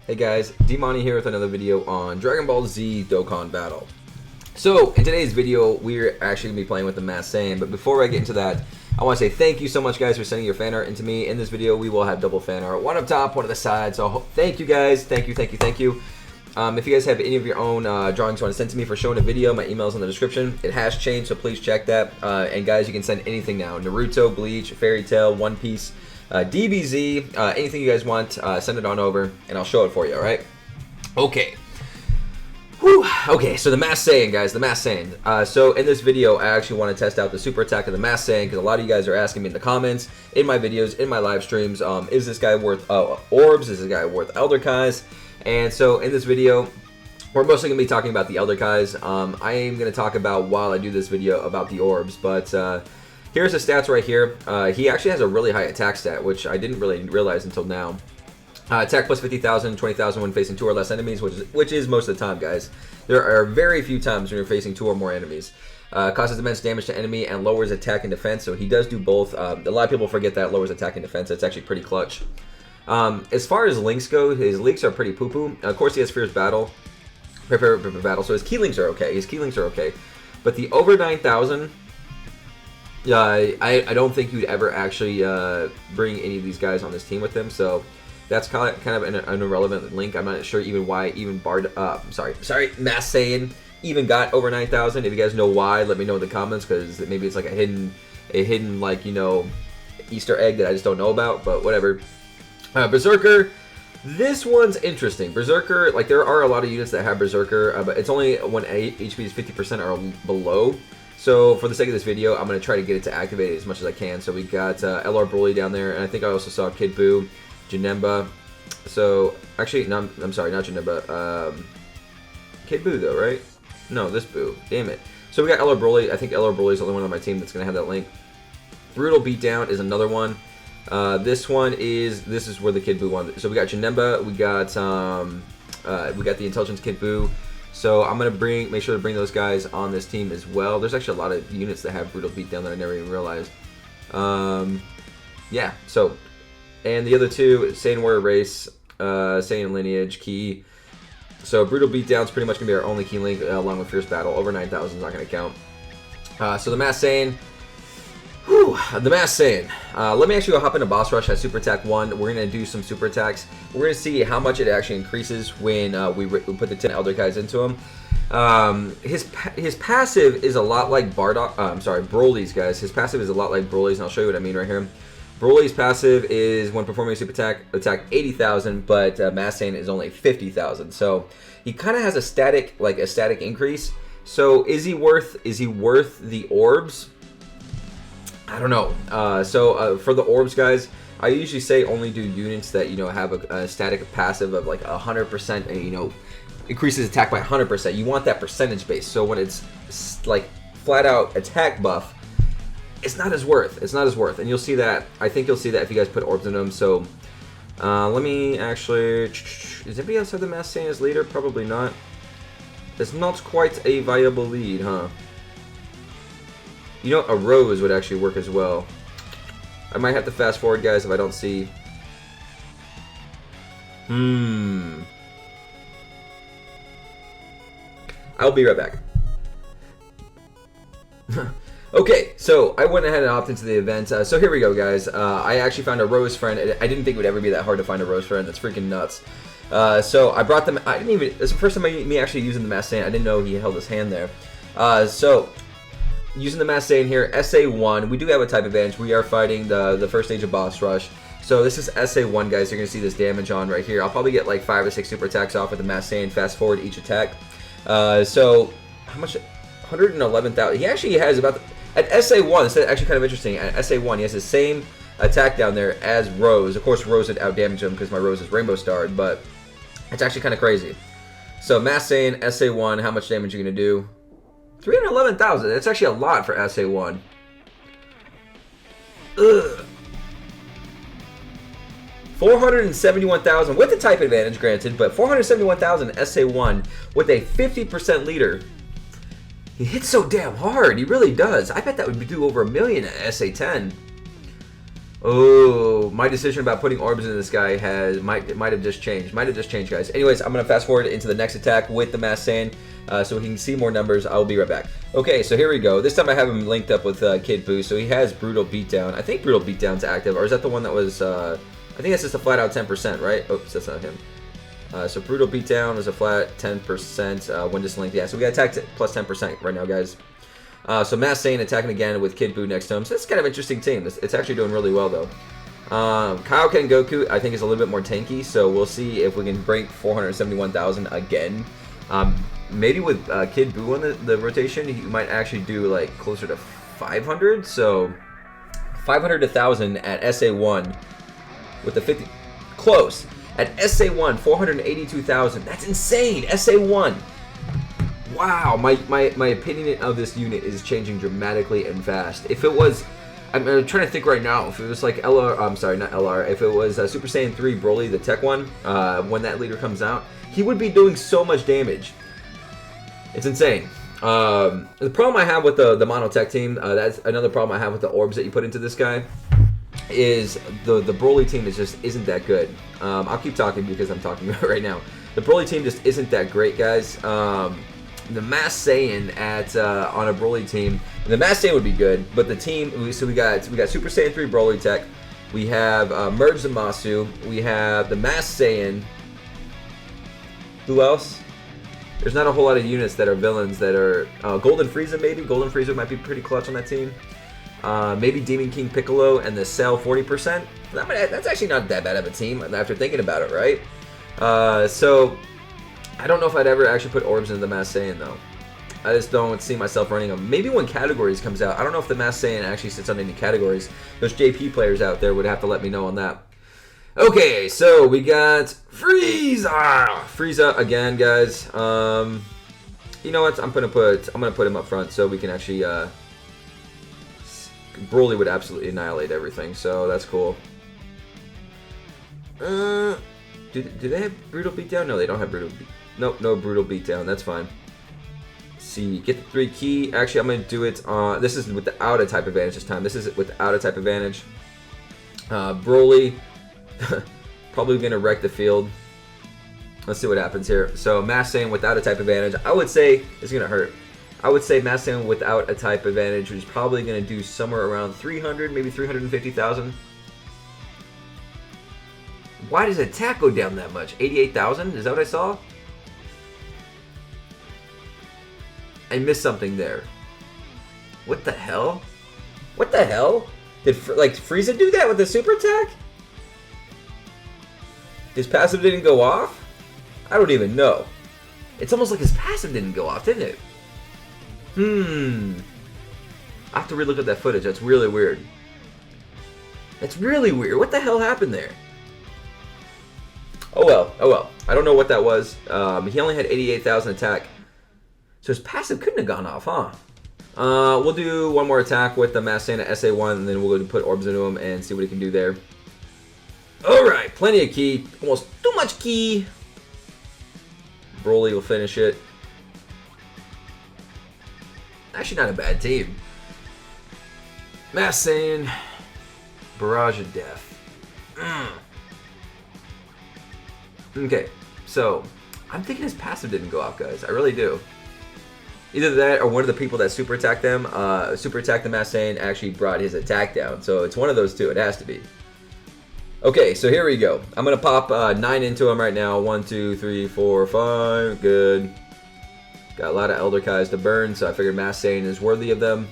Hey guys, Dmonty here with another video on Dragon Ball Z Dokkan Battle. So, in today's video, we're actually going to be playing with the Masked Saiyan, but before I get into that, I want to say thank you so much guys for sending your fan art into me. In this video, we will have double fan art, one up top, one at the side, so thank you guys, thank you. If you guys have any of your own drawings you want to send to me for showing a video, my email is in the description. It has changed, so please check that. And guys, you can send anything now. Naruto, Bleach, Fairy Tail, One Piece, DBZ, anything you guys want, send it on over, and I'll show it for you, alright? Okay. Whew. Okay, so the Masked Saiyan, guys, the Masked Saiyan. So in this video, I actually want to test out the super attack of the Masked Saiyan, because a lot of you guys are asking me in the comments, in my videos, in my live streams, is this guy worth orbs? Is this guy worth Elder Kais? And so in this video, we're mostly going to be talking about the Elder Kais. I am going to talk about, while I do this video, about the orbs, but here's the stats right here. He actually has a really high attack stat, which I didn't really realize until now. Attack plus 50,000, 20,000 when facing 2 or less enemies, which is most of the time, guys. There are very few times when you're facing 2 or more enemies. Causes immense damage to enemy and lowers attack and defense, so he does do both. A lot of people forget that lowers attack and defense. It's actually pretty clutch. As far as links go, his links are pretty poo-poo. Of course, he has Fierce Battle, Prepare Battle, so his key links are okay. But the over 9,000, I don't think you'd ever actually bring any of these guys on this team with him, so that's kind of an irrelevant link. I'm not sure even why even Masked Saiyan even got over 9,000. If you guys know why, let me know in the comments, because maybe it's like a hidden like, you know, Easter egg that I just don't know about, but whatever. Berserker, this one's interesting. Berserker, like, there are a lot of units that have Berserker, but it's only when HP is 50% or below. So for the sake of this video, I'm going to try to get it to activate it as much as I can. So we got LR Broly down there, and I think I also saw Kid Buu, Janemba. So, actually, no, I'm sorry, not Janemba. Kid Buu, though, right? No, this Buu. Damn it. So we got LR Broly. I think LR Broly is the only one on my team that's going to have that link. Brutal Beatdown is another one. This is where the Kid Buu one. So we got Janemba, we got the Intelligence Kid Buu. So I'm gonna make sure to bring those guys on this team as well. There's actually a lot of units that have Brutal Beatdown that I never even realized. Yeah. So, and the other two, Saiyan Warrior Race, Saiyan Lineage, Key. So Brutal Beatdown is pretty much gonna be our only key link, along with Fierce Battle. Over 9,000 is not gonna count. So the Masked Saiyan. Whew, the Masked Saiyan. Let me actually go hop into Boss Rush at Super Attack 1. We're going to do some Super Attacks. We're going to see how much it actually increases when we put the 10 Elder Kais into him. His passive is a lot like Broly's, guys. His passive is a lot like Broly's, and I'll show you what I mean right here. Broly's passive is when performing a Super Attack 80,000, but Masked Saiyan is only 50,000. So he kind of has a static increase. So is he worth the orbs? I don't know. For the orbs, guys, I usually say only do units that, you know, have a static passive of like 100%, and, you know, increases attack by 100%. You want that percentage base. So when it's like flat out attack buff, it's not as worth. And you'll see that. I think you'll see that if you guys put orbs in them. So let me actually. Does anybody else have the Masked Saiyan as leader? Probably not. It's not quite a viable lead, huh? You know, a Rose would actually work as well. I might have to fast forward, guys, if I don't see. I'll be right back. Okay, so I went ahead and opted into the event. So here we go, guys. I actually found a Rose friend. I didn't think it would ever be that hard to find a Rose friend. That's freaking nuts. So I brought them. It's the first time me actually using the Masked Saiyan. I didn't know he held his hand there. So using the Masked Saiyan here, SA1, we do have a type advantage. We are fighting the first stage of Boss Rush. So this is SA1, guys. You're going to see this damage on right here. I'll probably get like 5 or 6 super attacks off with the Masked Saiyan. Fast forward each attack. So how much? 111,000. He actually has about at SA1. It's actually kind of interesting. At SA1, he has the same attack down there as Rose. Of course, Rose would outdamage him because my Rose is Rainbow Starred, but it's actually kind of crazy. So Masked Saiyan, SA1, how much damage are you going to do? 311,000. That's actually a lot for SA1. Ugh. 471,000 with the type advantage, granted, but 471,000 SA1 with a 50% leader. He hits so damn hard. He really does. I bet that would do over $1 million at SA10. Oh, my decision about putting orbs into this guy might have just changed. Might have just changed, guys. Anyways, I'm gonna fast forward into the next attack with the Mass Saiyan, so we can see more numbers. I'll be right back. Okay, so here we go. This time I have him linked up with Kid Buu, so he has Brutal Beatdown. I think Brutal Beatdown's active, or is that the one that was? I think that's just a flat out 10%, right? Oops, that's not him. So Brutal Beatdown is a flat 10% when just linked. Yeah, so we got attack plus 10% right now, guys. So Mass Saiyan attacking again with Kid Buu next to him. So it's kind of an interesting team. It's actually doing really well, though. Kaioken Goku, I think, is a little bit more tanky, so we'll see if we can break 471,000 again. Maybe with Kid Buu on the rotation, he might actually do, like, closer to 500. So 500 to 1,000 at SA1 with the 50... Close. At SA1, 482,000. That's insane. SA1. Wow, my opinion of this unit is changing dramatically and fast. If it was, I'm trying to think right now, if it was like LR, I'm sorry, not LR, if it was Super Saiyan 3 Broly, the tech one, when that leader comes out, he would be doing so much damage. It's insane. The problem I have with the monotech team, that's another problem I have with the orbs that you put into this guy, is the Broly team just isn't that good. I'll keep talking because I'm talking about it right now. The Broly team just isn't that great, guys. The Mass Saiyan on a Broly team, the Mass Saiyan would be good, but the team, so we got Super Saiyan 3 Broly tech, we have Merge Zamasu, we have the Mass Saiyan. Who else? There's not a whole lot of units that are villains that are Golden Frieza, maybe. Golden Frieza might be pretty clutch on that team. Maybe Demon King Piccolo and the Cell 40%. That's actually not that bad of a team after thinking about it, right? So I don't know if I'd ever actually put orbs into the Mass Saiyan, though. I just don't see myself running them. Maybe when Categories comes out. I don't know if the Mass Saiyan actually sits on any categories. Those JP players out there would have to let me know on that. Okay, so we got Frieza. Frieza again, guys. You know what? I'm gonna put him up front so we can actually. Broly would absolutely annihilate everything, so that's cool. Do they have Brutal Beatdown? No, they don't have Brutal Beatdown. Nope, no Brutal Beatdown. That's fine. Let's see, get the 3 key. Actually, I'm going to do it on... This is without a type advantage this time. This is without a type advantage. Broly, probably going to wreck the field. Let's see what happens here. So, Mass Saiyan without a type advantage. I would say it's going to hurt. I would say Mass Saiyan without a type advantage is probably going to do somewhere around 300, maybe 350,000. Why does attack go down that much? 88,000? Is that what I saw? I missed something there. What the hell? What the hell? Did Frieza do that with the super attack? His passive didn't go off? I don't even know. It's almost like his passive didn't go off, didn't it? I have to relook at that footage. That's really weird. That's really weird. What the hell happened there? Oh well. Oh well. I don't know what that was. He only had 88,000 attack. So his passive couldn't have gone off, huh? We'll do one more attack with the Mass Saiyan at SA1, and then we'll go put orbs into him and see what he can do there. Alright, plenty of ki. Almost too much ki. Broly will finish it. Actually not a bad team. Mass Saiyan. Barrage of Death. Okay, so I'm thinking his passive didn't go off, guys. I really do. Either that or one of the people that super attacked them, super attacked the Mass Saiyan, actually brought his attack down. So it's one of those two. It has to be. Okay, so here we go. I'm going to pop 9 into him right now. 1, 2, 3, 4, 5. Good. Got a lot of Elder Kais to burn, so I figured Mass Saiyan is worthy of them.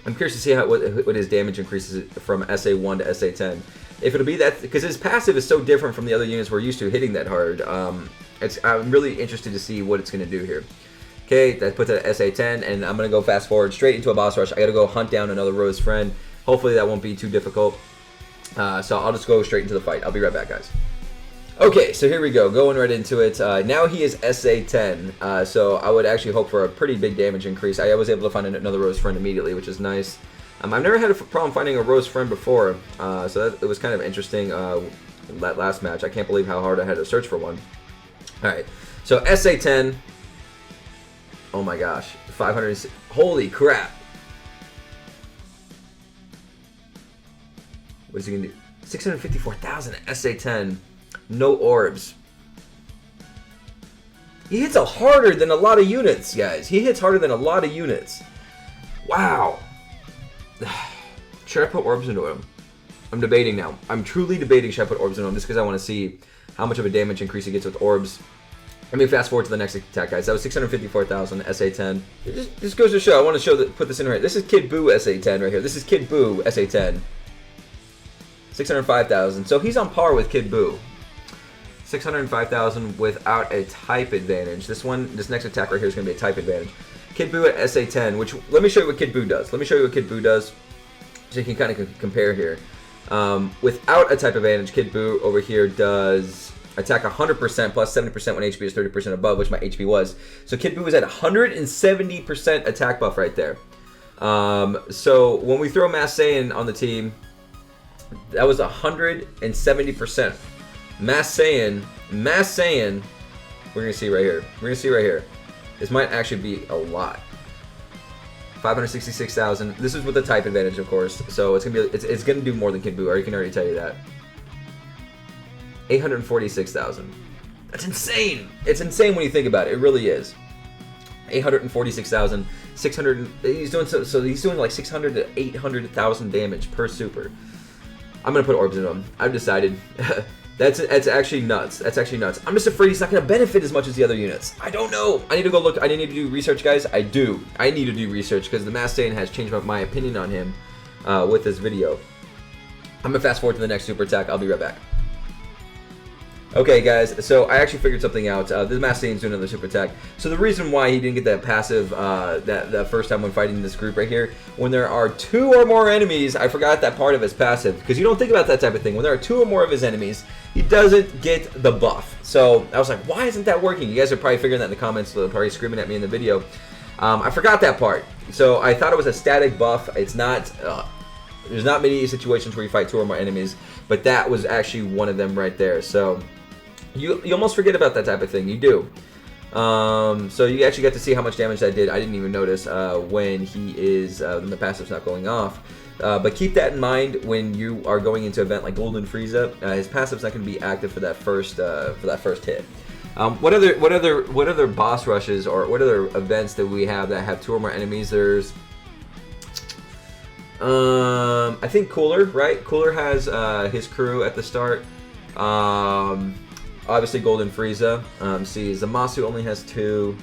I'm curious to see what his damage increases from SA1 to SA10. If it'll be that, because his passive is so different from the other units we're used to hitting that hard. I'm really interested to see what it's going to do here. Okay, that puts it at SA10, and I'm going to go fast forward straight into a boss rush. I got to go hunt down another Rose friend. Hopefully that won't be too difficult. So I'll just go straight into the fight. I'll be right back, guys. Okay, so here we go. Going right into it. Now he is SA10, so I would actually hope for a pretty big damage increase. I was able to find another Rose friend immediately, which is nice. I've never had a problem finding a Rose friend before, so it was kind of interesting that last match. I can't believe how hard I had to search for one. Alright, so SA10. Oh my gosh, 500. Holy crap. What is he gonna do? 654,000 SA10. No orbs. He hits harder than a lot of units, guys. He hits harder than a lot of units. Wow. Should I put orbs into him? I'm debating now. I'm truly debating should I put orbs into him just because I want to see how much of a damage increase he gets with orbs. Let me fast forward to the next attack, guys. That was 654,000 SA10. Just goes to show. I want to show that. Put this in right. This is Kid Buu SA10 right here. This is Kid Buu SA10. 605,000. So he's on par with Kid Buu. 605,000 without a type advantage. This next attack right here is going to be a type advantage. Kid Buu at SA10, which, let me show you what Kid Buu does. Let me show you what Kid Buu does so you can kind of compare here. Without a type advantage, Kid Buu over here does attack 100% plus 70% when HP is 30% above, which my HP was. So Kid Buu is at 170% attack buff right there. So when we throw Mass Saiyan on the team, that was 170%. Mass Saiyan, we're going to see right here. We're going to see right here. This might actually be a lot. 566,000. This is with the type advantage, of course. So it's gonna be it's gonna do more than Kid Buu. I can already tell you that. 846,000. That's insane. It's insane when you think about it. It really is. 846,000. 600. He's doing so he's doing like 600 to 800,000 damage per super. I'm gonna put orbs in him. I've decided. That's actually nuts. That's actually nuts. I'm just afraid he's not going to benefit as much as the other units. I don't know. I need to go look. I need to do research, guys. I do. I need to do research because the Mass Saiyan has changed my opinion on him with this video. I'm going to fast forward to the next super attack. I'll be right back. Okay, guys. So I actually figured something out. The Mass Saiyan's doing another super attack. So the reason why he didn't get that passive that first time when fighting this group right here, when there are 2 or more enemies, I forgot that part of his passive because you don't think about that type of thing. When there are 2 or more of his enemies, he doesn't get the buff. So I was like, why isn't that working? You guys are probably figuring that in the comments, so they're probably screaming at me in the video. I forgot that part. So I thought it was a static buff. It's not. There's not many situations where you fight 2 or more enemies, but that was actually one of them right there. So you almost forget about that type of thing. You do. So you actually got to see how much damage that did. I didn't even notice when he is when the passive's not going off. But keep that in mind when you are going into an event like Golden Frieza. His passive's not going to be active for that first hit. What other boss rushes or what other events that we have that have 2 or more enemies? There's I think Cooler, right? Cooler has his crew at the start. Obviously Golden Frieza. See, Zamasu only has 2.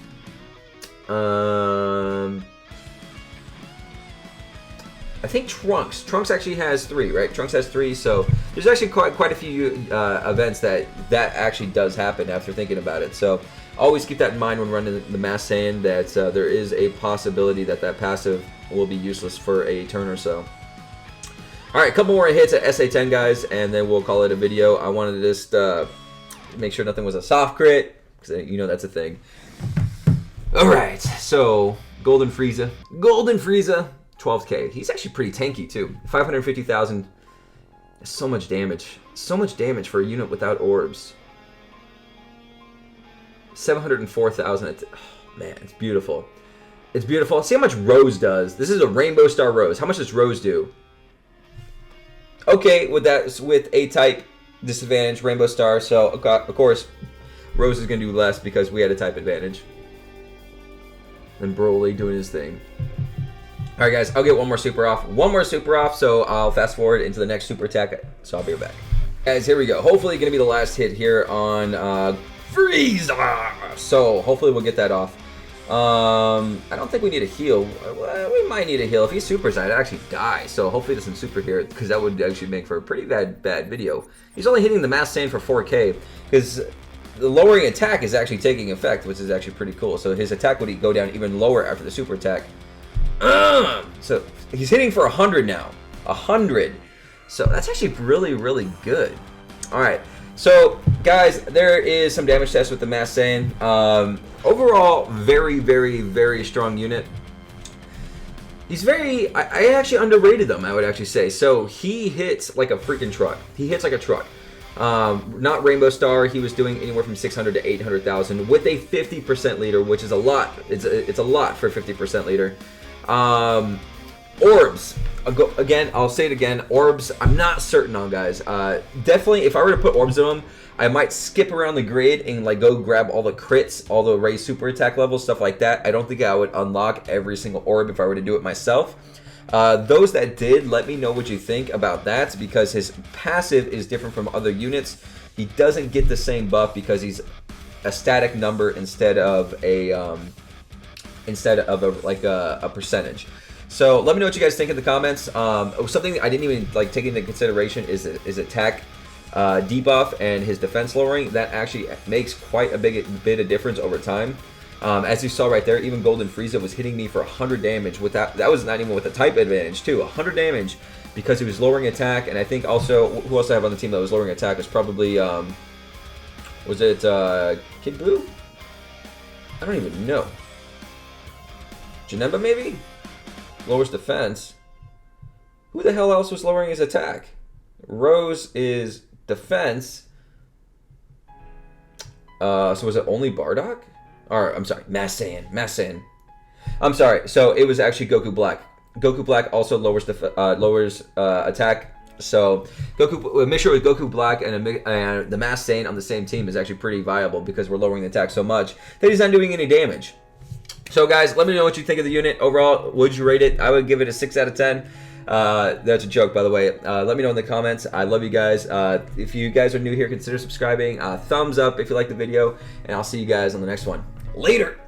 I think Trunks actually has 3, right? Trunks has 3, so there's actually quite a few events that actually does happen after thinking about it. So always keep that in mind when running the Mass Saiyan, that there is a possibility that passive will be useless for a turn or so. Alright, a couple more hits at SA10, guys, and then we'll call it a video. I wanted to just make sure nothing was a soft crit, because you know that's a thing. Alright, so Golden Frieza. 12k. He's actually pretty tanky too. 550,000. So much damage. So much damage for a unit without orbs. 704,000. Oh, man, it's beautiful. It's beautiful. See how much Rose does. This is a Rainbow Star Rose. How much does Rose do? Okay, with a type disadvantage, Rainbow Star. So of course, Rose is gonna do less because we had a type advantage. And Broly doing his thing. Alright guys, I'll get one more super off, so I'll fast forward into the next super attack, so I'll be right back. Guys, here we go. Hopefully gonna be the last hit here on Frieza! So, hopefully we'll get that off. I don't think we need a heal. We might need a heal. If he supers, I'd actually die, so hopefully he doesn't super here, because that would actually make for a pretty bad video. He's only hitting the Mass Saiyan for 4k, because the lowering attack is actually taking effect, which is actually pretty cool. So his attack would go down even lower after the super attack. So he's hitting for 100 now. 100. So that's actually really, really good. Alright. So, guys, there is some damage test with the Mass Saiyan. Overall, very, very, very strong unit. He's very... I actually underrated them, I would actually say. So, he hits like a freaking truck. He hits like a truck. Not Rainbow Star, he was doing anywhere from 600 to 800,000 with a 50% leader, which is a lot. It's a lot for a 50% leader. Orbs. Again, I'll say it again. Orbs, I'm not certain on, guys. Definitely, if I were to put orbs in them, I might skip around the grid and like go grab all the crits, all the raised super attack levels, stuff like that. I don't think I would unlock every single orb if I were to do it myself. Those that did, let me know what you think about that, because his passive is different from other units. He doesn't get the same buff because he's a static number instead of a percentage. So let me know what you guys think in the comments. Something I didn't even like take into consideration is attack debuff and his defense lowering. That actually makes quite a bit of difference over time. As you saw right there, even Golden Frieza was hitting me for 100 damage with that. That was not even with a type advantage too. 100 damage because he was lowering attack. And I think also, who else I have on the team that was lowering attack was probably was it Kid Buu? I don't even know. Janemba maybe? Lowers defense. Who the hell else was lowering his attack? Rose is defense. So was it only Bardock? Or I'm sorry, Mass Saiyan. I'm sorry. So it was actually Goku Black. Goku Black also lowers attack. So a mixture with Goku Black and the Mass Saiyan on the same team is actually pretty viable because we're lowering the attack so much that he's not doing any damage. So guys, let me know what you think of the unit. Overall, would you rate it? I would give it a 6 out of 10. That's a joke, by the way. Let me know in the comments. I love you guys. If you guys are new here, consider subscribing. Thumbs up if you like the video, and I'll see you guys on the next one. Later!